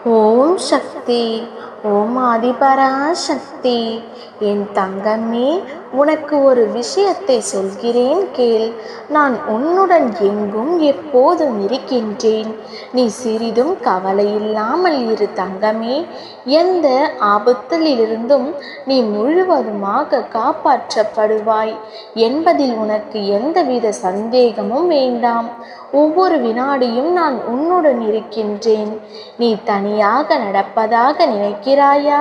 ஓம் சக்தி. ஓம் ஆதிபராசக்தி. என் தங்கமே, உனக்கு ஒரு விஷயத்தை சொல்கிறேன் கேள். நான் உன்னுடன் எங்கும் எப்போதும் இருக்கின்றேன். நீ சிறிதும் கவலையில்லாமல் இரு தங்கமே. எந்த ஆபத்திலிருந்தும் நீ முழுவதுமாக காப்பாற்றப்படுவாய் என்பதில் உனக்கு எந்தவித சந்தேகமும் வேண்டாம். ஒவ்வொரு வினாடியும் நான் உன்னுடன் இருக்கின்றேன். நீ தனியாக நடப்பதாக நினைக்கிறாயா?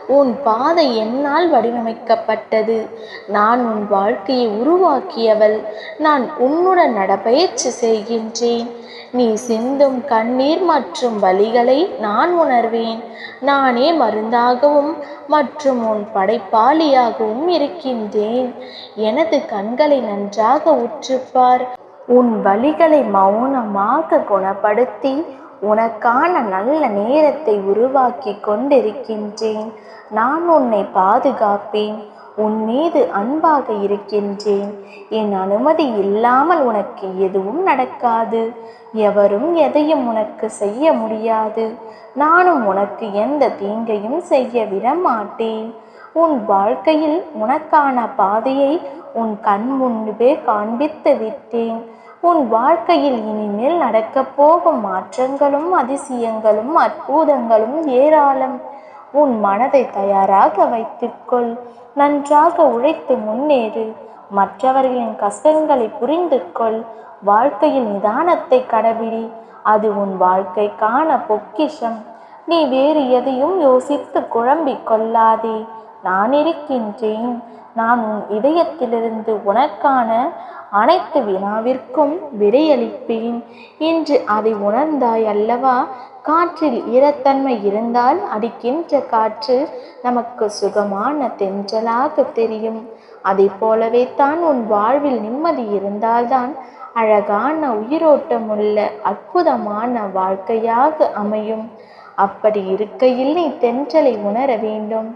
உன் பாதை என்னால் வடிவமைக்கப்பட்டது. நான் உன் வாழ்க்கையை உருவாக்கியவள். நான் உன்னுடன் நடப்பயிற்சி செய்கின்றேன். நீ சிந்தும் கண்ணீர் மற்றும் வலிகளை நான் உணர்வேன். நானே மருந்தாகவும் மற்றும் உன் படைப்பாளியாகவும் இருக்கின்றேன். எனது கண்களை நன்றாக உற்றுப்பார். உன் வலிகளை மௌனமாக குணப்படுத்தி உனக்கான நல்ல நேரத்தை உருவாக்கி கொண்டிருக்கின்றேன். நான் உன்னை பாதுகாப்பேன். உன் மீது அன்பாக இருக்கின்றேன். என் அனுமதி இல்லாமல் உனக்கு எதுவும் நடக்காது. எவரும் எதையும் உனக்கு செய்ய முடியாது. நானும் உனக்கு எந்த தீங்கையும் செய்ய விட மாட்டேன். உன் வாழ்க்கையில் உனக்கான பாதையை உன் கண் முன்பே காண்பித்து விட்டேன். உன் வாழ்க்கையில் இனிமேல் நடக்கப் போகும் மாற்றங்களும் அதிசயங்களும் அற்புதங்களும் ஏராளம். உன் மனதை தயாராக வைத்துக்கொள். நன்றாக உழைத்து முன்னேறு. மற்றவர்களின் கஷ்டங்களை புரிந்து கொள். வாழ்க்கையில் நிதானத்தை கடைபிடி. அது உன் வாழ்க்கைக்கான பொக்கிஷம். நீ வேறு எதையும் யோசித்து குழம்பிக் கொள்ளாதே. நான் இருக்கின்றேன். நான் உன் இதயத்திலிருந்து உனக்கான அனைத்து வினாவிற்கும் விடையளிப்பேன். இன்று அதை உணர்ந்தாய் அல்லவா? காற்றில் ஈரத்தன்மை இருந்தால் அடிக்கின்ற காற்று நமக்கு சுகமான தென்றலாக தெரியும். அதை போலவே தான் உன் வாழ்வில் நிம்மதி இருந்தால்தான் அழகான உயிரோட்டமுள்ள அற்புதமான வாழ்க்கையாக அமையும். அப்படி இருக்கையில் நீ தென்றலை உணர வேண்டும்.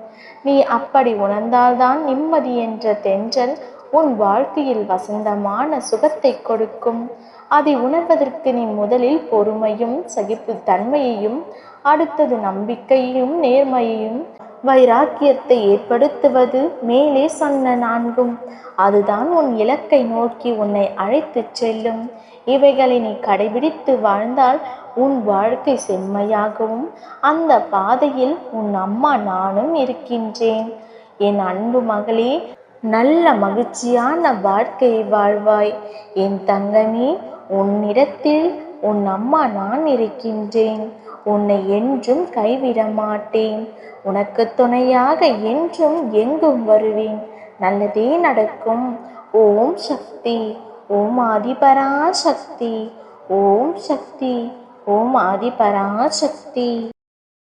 நீ அப்படி உணர்ந்தால்தான் நிம்மதி என்ற தென்றல் உன் வாழ்க்கையில் வசந்தமான சுகத்தை கொடுக்கும். அதை உணர்வதற்கு நீ முதலில் பொறுமையும் சகிப்புத்தன்மையையும், அடுத்தது நம்பிக்கையையும் நேர்மையையும் வைராக்கியத்தை ஏற்படுத்துவது மேலே சொன்ன நான்கும். அதுதான் உன் இலக்கை நோக்கி உன்னை அழைத்துச் செல்லும். இவைகளை நீ கடைபிடித்து வாழ்ந்தால் உன் வாழ்க்கை செம்மையாகவும் அந்த பாதையில் உன் அம்மா நானும் இருக்கின்றேன். என் அன்பு மகளே, நல்ல மகிழ்ச்சியான வாழ்க்கையை வாழ்வாய். என் தங்கமே, உன்னிடத்தில் உன் அம்மா நான் இருக்கின்றேன். உன்னை என்றும் கைவிட மாட்டேன். உனக்கு துணையாக என்றும் எங்கும் வருவேன். நல்லதே நடக்கும். ஓம் சக்தி. ஓம் ஆதிபராசக்தி. ஓம் சக்தி. ஓம் ஆதிபராசக்தி.